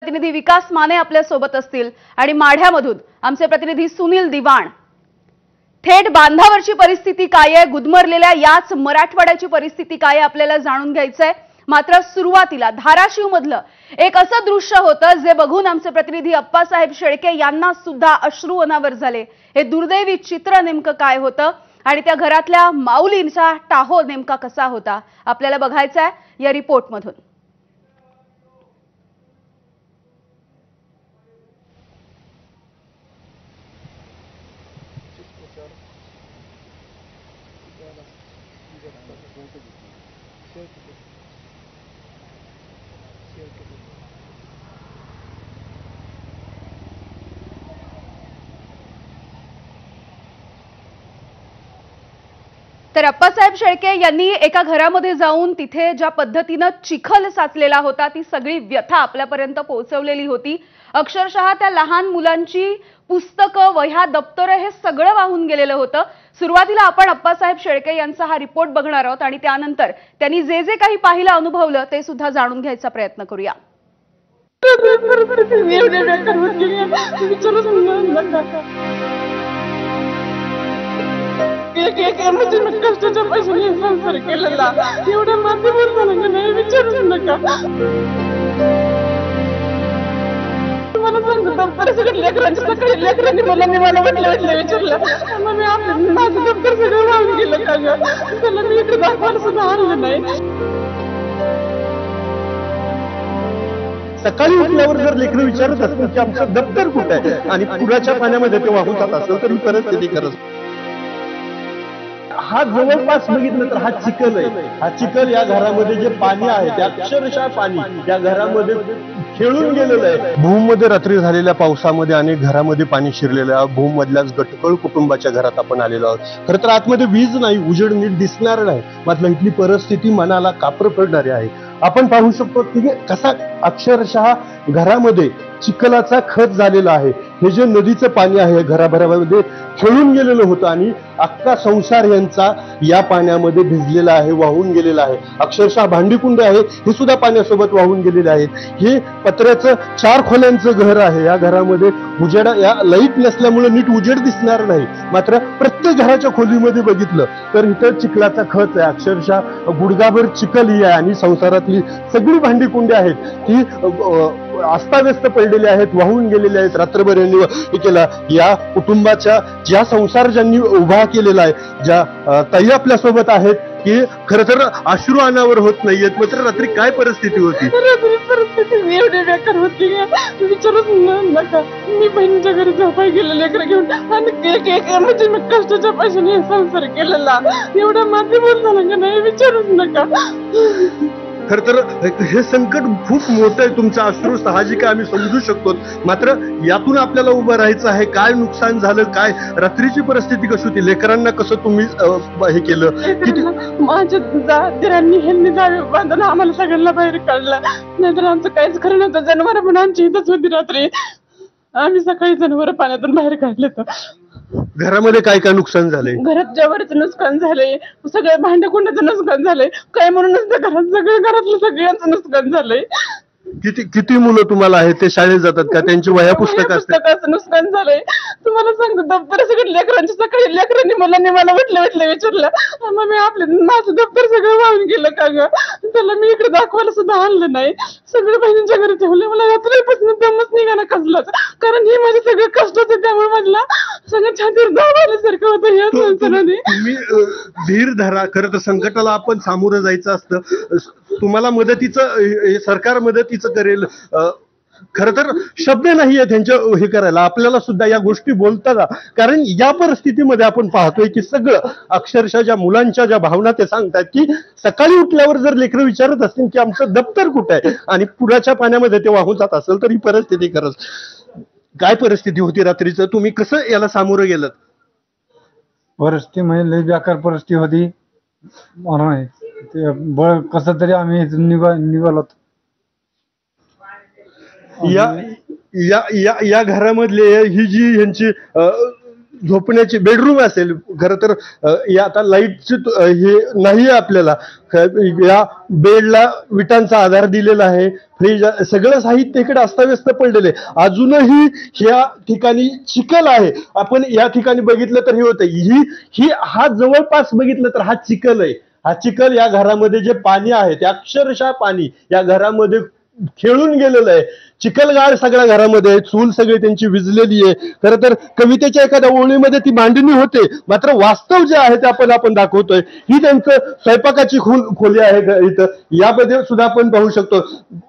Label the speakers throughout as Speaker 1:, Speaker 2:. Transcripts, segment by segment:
Speaker 1: प्रतिनिधी विकास माने आपल्या सोबत असतील आणि माढ्यामधून आमचे प्रतिनिधी सुनील दिवाण। थेट बांधावरची परिस्थिती काय आहे, गुदमरलेल्या याच मराठवाड्याची परिस्थिती काय आहे आपल्याला जाणून घ्यायचंय। मात्र सुरुवातीला धाराशिव मधलं एक असं दृश्य होतं जे बघून आमचे प्रतिनिधी अप्पासाहेब शेळके यांना सुद्धा अश्रू अनावर झाले। हे दुर्दैवी चित्र नेमकं काय होतं आणि त्या घरातल्या माऊलींचा टाहो नेमका कसा होता आपल्याला बघायचं आहे या रिपोर्टमधून। तर अप्पासाहेब शेळके यांनी एका घरामध्ये जाऊन तिथे ज्या पद्धतीने चिखल साचलेला होता ती सगळी व्यथा आपल्यापर्यंत पोहोचवलेली होती। अक्षरशः त्या लहान मुलांची पुस्तकं, वह्या, दप्तर हे सगळं वाहून गेलेलं होतं। सुरुवातीला आपण अप्पासाहेब शेळके यांचा हा रिपोर्ट बघणार आहोत आणि त्यानंतर त्यांनी जे जे काही पाहिलं अनुभवलं ते सुद्धा जाणून घ्यायचा प्रयत्न करूया।
Speaker 2: कष्टाच्या पैशाने संसार केलेला एवढा मातीवर झाला नाही विचारूच नका। मला सांगतो दप्तर सगळं लेकरांच्या सकाळी लेकरांनी मला वाटलं विचारलं मग मी माझं दप्तर सगळं वाहून गेलं का ग, त्याला मी इकडे दाखवायला सुद्धा आणलं नाही।
Speaker 3: सकाळी उठल्यावर जर लेकरं विचारत असतील की आमचं दप्तर कुठे आहे आणि पुराच्या पाण्यामध्ये ते वाहून जात असेल तर ही परिस्थिती खरंच। हा जवळपास बघितलं तर हा चिखल आहे। हा चिखल या घरामध्ये जे पाणी आहे ते अक्षरशः पाणी या घरामध्ये खेळून गेलेलं आहे। भूममध्ये रात्री झालेल्या पावसामध्ये अनेक घरामध्ये पाणी शिरलेलं आहे। भूममधल्याच गटकळ कुटुंबाच्या घरात आपण आलेलो आहोत। खरं तर आतमध्ये वीज नाही, उजेड नीट दिसणार नाही, मात्र इथली परिस्थिती मनाला कापर पडणारी आहे। आपण पाहू शकतो की कसा अक्षरशः घरामध्ये चिखलाचा खच झालेला आहे। हे जे नदीचं पाणी आहे घराभरामध्ये खेळून गेलेलं होतं आणि अख्खा संसार यांचा या पाण्यामध्ये भिजलेला आहे, वाहून गेलेला आहे। अक्षरशः भांडीकुंडे आहे हे सुद्धा पाण्यासोबत वाहून गेलेले आहेत। हे पत्र्याचं 4 खोल्यांचं घर आहे। या घरामध्ये उजेड, या लाईट नसल्यामुळे नीट उजेड दिसणार नाही, मात्र प्रत्येक घराच्या खोलीमध्ये बघितलं तर इथं चिखलाचा खच आहे। अक्षरशः गुडघाभर चिखल ही आहे आणि संसारातली सगळी भांडीकुंडे आहेत ती अस्ताव्यस्त पडलेले आहेत, वाहून गेलेले आहेत। रात्रभर यांनी केला या कुटुंबाच्या ज्या संसार ज्यांनी उभा केलेला आहे, ज्या ताई आपल्या सोबत आहेत की खरं तर अश्रू अनावर होत नाहीयेत, मात्र रात्री काय परिस्थिती होती?
Speaker 2: परिस्थिती एवढी बेकार होती विचारूच नका। मी बहिणीच्या घरी झोपाय गेले लेकरं घेऊन आणि एक म्हणजे मी कष्टाच्या पैशाने संसार केलेला एवढा मातीवर झाला का नाही विचारूच नका।
Speaker 3: खर तर हे संकट खूप मोठं आहे, तुमचं अश्रू साहजिक आम्ही समजू शकतो, मात्र यातून आपल्याला उभं राहायचं आहे। काय नुकसान झालं, काय रात्रीची परिस्थिती कशी होती, लेकरांना कसं तुम्ही हे केलं?
Speaker 2: माझ्या दिरांनी ह्यांनी जावे बांधून आम्हाला सगळ्यांना बाहेर काढलं, नाहीतर आमचं काहीच खरं नव्हतं। जनावर पण आमची इथंच होती रात्री, आम्ही सकाळी जनावर पाण्यातून बाहेर काढले। तर
Speaker 3: घरामध्ये काय काय नुकसान झालंय?
Speaker 2: घरात जेवणाचं नुकसान झालंय, सगळं भांडेकुंडाचं नुकसान झालंय, काय म्हणूनच घरात सगळं घरातलं सगळ्यांचं नुकसान झालंय।
Speaker 3: किती मुलं तुम्हाला आहेत, ते शाळेत जातात का, त्यांची वह्या
Speaker 2: पुस्तकाचं नुकसान झालंय। तुम्हाला सांगतो दप्तर सगळं लेकरांच्या सकाळी लेकरांनी मला वाटलं विचारलं मग मी माझं दप्तर सगळं वाहून गेलं का ग, त्याला मी इकडे दाखवायला सुद्धा आणलं नाही। सगळं बहिणीच्या घरी ठेवले, मला रात्रीपासून दमच निघाला कसलाच, कारण हे माझे सगळे कष्टच आहे, त्यामुळे मला सगळं छातीवर दाब आल्यासारखं होतं या संसाराने।
Speaker 3: तुम्ही धीर धरा, खरं तर संकटाला आपण सामोरं जायचं असतं। तुम्हाला मदतीचं सरकार मदतीचं करेल, खरं तर शब्द नाहीये त्यांच्या हे करायला, आपल्याला सुद्धा या गोष्टी बोलतात। कारण या परिस्थितीमध्ये आपण पाहतोय की सगळं अक्षरशः ज्या मुलांच्या ज्या भावना ते सांगतात की सकाळी उठल्यावर जर लेकरं विचारत असतील की आमचं दप्तर कुठे आहे आणि पुराच्या पाण्यामध्ये ते वाहून जात असेल तर ही परिस्थिती खरंच। काय परिस्थिती होती रात्रीचं, तुम्ही कसं याला सामोरं गेलात?
Speaker 4: परिस्थिती म्हणजे लई बेकार परिस्थिती होती म्हणून ते बळ कसं तरी आम्ही निघालो।
Speaker 3: या घरामधले ही जी यांची झोपण्याची बेडरूम असेल, खरं तर या आता लाईटची हे नाही आपल्याला, या बेडला विटांचा आधार दिलेला आहे, फ्रीज, सगळं साहित्य इकडे अस्ताव्यस्त पडलेले. अजूनही ह्या ठिकाणी चिखल आहे. आपण या ठिकाणी बघितलं तर हे होतं, ही हा जवळपास बघितलं तर हा चिखल आहे. हा चिखल या घरामध्ये जे पाणी आहे ते अक्षरशः पाणी या घरामध्ये खेळून गेलेलं आहे. चिखलगाळ सगळ्या घरामध्ये आहे, चूल सगळी त्यांची विजलेली आहे. खरं तर कवितेच्या एखाद्या ओळीमध्ये ती मांडणी होते, मात्र वास्तव जे आहे ते आपण दाखवतोय. ही त्यांचं स्वयंपाकाची खोली आहे इथं, यामध्ये सुद्धा आपण पाहू शकतो.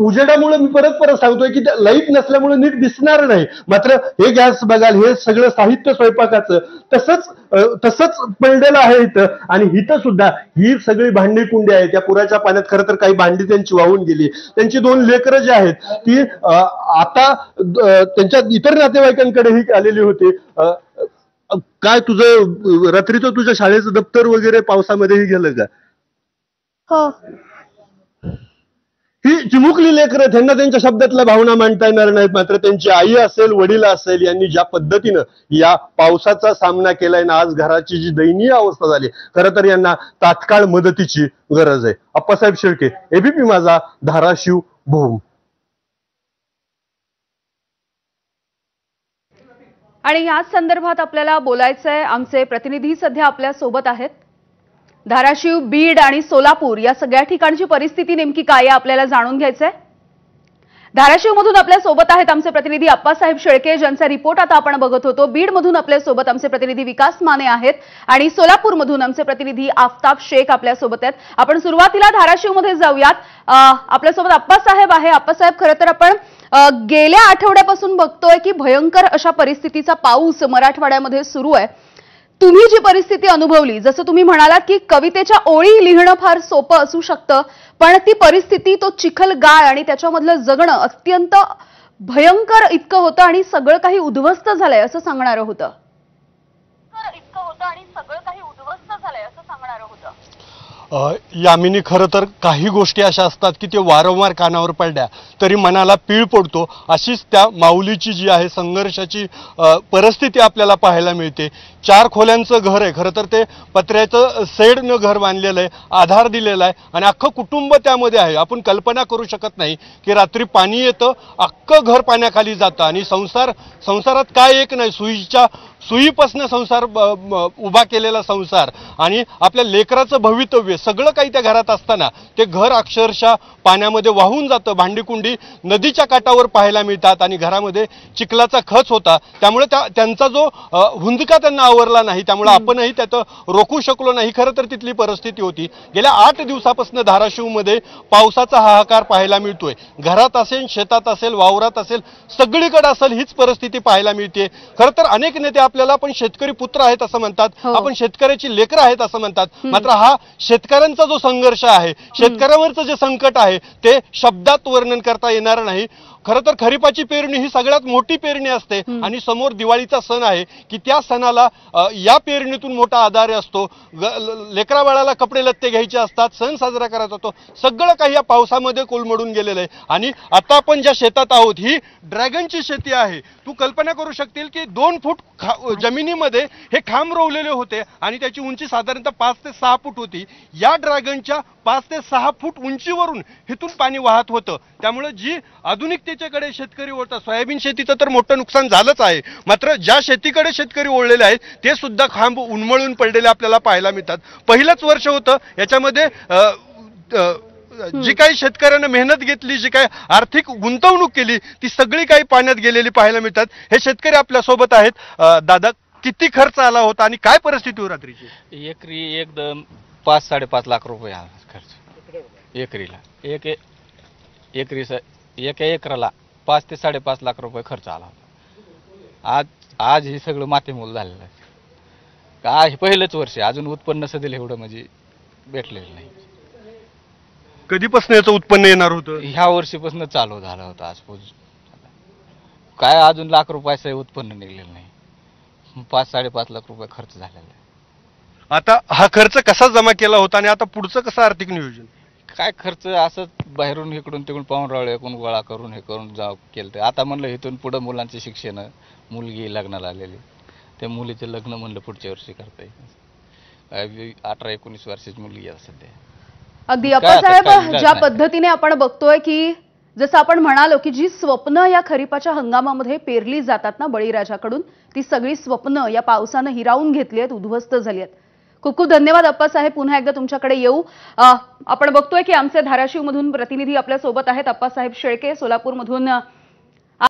Speaker 3: उजेडामुळे मी परत सांगतोय की लाईट नसल्यामुळे नीट दिसणार नाही, मात्र हे गॅस बघाल, हे सगळं साहित्य स्वयंपाकाचं तसंच पडलेलं आहे इथं. आणि इथं सुद्धा ही सगळी भांडी कुंडी आहे. त्या पुराच्या पाण्यात खरं तर काही भांडी त्यांची वाहून गेली. त्यांची 2 लेकरं जी आहेत ती आता त्यांच्या इतर नातेवाईकांकडेही आलेली होती. काय तुझं रात्रीचं तुझ्या शाळेचं दप्तर वगैरे पावसामध्येही गेलं का?
Speaker 1: हो.
Speaker 3: ही चिमुकली लेकरं, त्यांना त्यांच्या शब्दातल्या भावना मांडता येणार नाहीत, मात्र त्यांची आई असेल, वडील असेल, यांनी ज्या पद्धतीनं या पावसाचा सामना केलाय ना, आज घराची जी दयनीय अवस्था झाली, खरं तर यांना तात्काळ मदतीची गरज आहे. अप्पासाहेब शेळके, एबीपी माझा, धाराशिव, भूम.
Speaker 1: आणि याच संदर्भात आपल्याला बोलायचं आहे. आमचे प्रतिनिधी सध्या आपल्या सोबत आहेत. धाराशिव, बीड आणि सोलापूर या सगळ्या ठिकाणची परिस्थिती नेमकी काय आहे आपल्याला जाणून घ्यायचंय. धाराशिवमधून आपल्या सोबत आहेत आमचे प्रतिनिधी अप्पासाहेब शेळके, ज्यांचा रिपोर्ट आता आपण बघत होतो. बीडमधून आपल्या सोबत आमचे प्रतिनिधी विकास माने आहेत आणि सोलापूरमधून आमचे प्रतिनिधी आफताब शेख आपल्या सोबत आहेत. आपण सुरुवातीला धाराशिवमध्ये जाऊयात. आपल्यासोबत अप्पासाहेब आहे. अप्पासाहेब, खरं तर आपण गेल्या आठवड्यापासून बघतोय की भयंकर अशा परिस्थितीचा पाऊस मराठवाड्यामध्ये सुरू आहे. तुम्ही जी परिस्थिती अनुभवली, जसं तुम्ही म्हणालात की कवितेच्या ओळी लिहिणं फार सोपं असू शकतं, पण ती परिस्थिती, तो चिखलगाळ आणि त्याच्यामधलं जगणं अत्यंत भयंकर इतकं होतं आणि सगळं काही उद्ध्वस्त झालंय असं सांगणारं होतं.
Speaker 3: यामिनी, खरं तर काही गोष्टी अशा असतात की ते वारंवार कानावर पडल्या तरी मनाला पीळ पडतो. अशीच त्या माऊलीची जी आहे संघर्षाची परिस्थिती आपल्याला पाहायला मिळते. 4 खोल्यांचं घर आहे, खरं तर ते पत्र्याचं शेडनं घर बांधलेलं आहे, आधार दिलेला आहे आणि अख्खं कुटुंब त्यामध्ये आहे. आपण कल्पना करू शकत नाही की रात्री पाणी येतं, अख्खं घर पाण्याखाली जातं आणि संसारात काय एक नाही, सुईपासनं संसार उभा केलेला संसार आणि आपल्या लेकराचं भवितव्य सगळं काही त्या घरात असताना ते घर अक्षरशः पाण्यामध्ये वाहून जातं. भांडीकुंडी नदीच्या काठावर पाहायला मिळतात आणि घरामध्ये चिखलाचा खच होता, त्यामुळे त्यांचा जो हुंदका त्यांना आवरला नाही, त्यामुळे आपणही त्यात रोखू शकलो नाही. खरं तर तिथली परिस्थिती होती. गेल्या 8 दिवसापासून धाराशिवमध्ये पावसाचा हाहाकार पाहायला मिळतोय. घरात असेल, शेतात असेल, वावरात असेल, सगळीकडे असेल हीच परिस्थिती पाहायला मिळते. खरं तर अनेक नेते आपल्याला आपण शेतकरी पुत्र आहेत असं म्हणतात, आपण शेतकऱ्याची लेकरं आहेत असं म्हणतात, मात्र हा शेतकऱ्यांचा जो संघर्ष आहे, शेतकऱ्यावरचं जे संकट आहे ते शब्दात वर्णन करता येणार नाही. खरं तर खरीपाची पेरणी ही सगळ्यात मोठी पेरणी असते आणि समोर दिवाळीचा सण आहे की त्या सणाला या पेरणीतून मोठा आधार असतो. लेकरा बाळाला कपडे लत्ते घ्यायचे असतात, सण साजरा करायचा होतो, सगळं काही या पावसामध्ये कोलमडून गेलेलं आहे. आणि आता आपण ज्या शेतात आहोत ही ड्रॅगनची शेती आहे. तू कल्पना करू शकतील की 2 फूट जमिनीमध्ये हे खांब रोवलेले होते आणि त्याची उंची साधारणतः 5 ते 6 फूट होती. या ड्रॅगनच्या 5 ते 6 फूट उंचीवरून हिथून पाणी वाहत होतं. त्यामुळे जी आधुनिकतेच्याकडे शेतकरी वळतात, सोयाबीन शेतीचं तर मोठं नुकसान झालंच आहे, मात्र ज्या शेतीकडे शेतकरी वळलेले आहेत ते सुद्धा खांब उन्मळून पडलेले आपल्याला पाहायला मिळतात. पहिलंच वर्ष होतं, याच्यामध्ये जी काही शेतकऱ्यांना मेहनत घेतली, जी काही आर्थिक गुंतवणूक केली ती सगळी काही पाण्यात गेलेली पाहायला मिळतात. हे शेतकरी आपल्या सोबत आहेत. दादा, किती खर्च आला होता आणि काय परिस्थिती होती रात्रीची?
Speaker 5: एकरी एकदम 5-5.5 लाख रुपये आला खर्च एकरीला. एका एकराला 5 ते 5.5 लाख रुपये खर्च आला होता. आज हे सगळं मातीमोल झालेलं आहे. काय पहिलंच वर्ष, अजून उत्पन्न सध्या एवढं म्हणजे भेटलेलं नाही.
Speaker 3: कधीपासून याचं उत्पन्न येणार होतं?
Speaker 5: ह्या वर्षीपासून चालू झालं होतं. आजपासून काय अजून लाख रुपयाचं उत्पन्न निघलेलं नाही. 5-5.5 लाख रुपये खर्च झालेला आहे.
Speaker 3: आता हा खर्च कसा जमा केला होता आणि आता पुढचं कसं आर्थिक नियोजन?
Speaker 5: काय खर्च असं बाहेरून इकडून तिकडून पाहुणरावळे एकूण गोळा करून हे करून केलं. आता म्हणलं इथून पुढं मुलांचे शिक्षण, मुलगी लग्नाला आलेली, त्या मुलीचं लग्न म्हणलं पुढच्या वर्षी करता येईल. 18-19 वर्षाची मुलगी आहे सध्या.
Speaker 1: अगदी
Speaker 5: काय आता
Speaker 1: अप्पासाहेब,
Speaker 5: काय इलाज
Speaker 1: ज्या
Speaker 5: नाही.
Speaker 1: पद्धतीने आपण बघतोय की जसं आपण म्हणालो की जी स्वप्न या खरीपाच्या हंगामामध्ये पेरली जातात ना बळीराजाकडून, ती सगळी स्वप्न या पावसानं हिरावून घेतली आहेत, उद्ध्वस्त झाली आहेत. खूप खूप धन्यवाद अप्पासाहेब. पुन्हा एकदा तुमच्याकडे येऊ. आपण बघतोय की आमचे धाराशिवमधून प्रतिनिधी आपल्या सोबत आहेत. अप्पासाहेब शेळके, सोलापूरमधून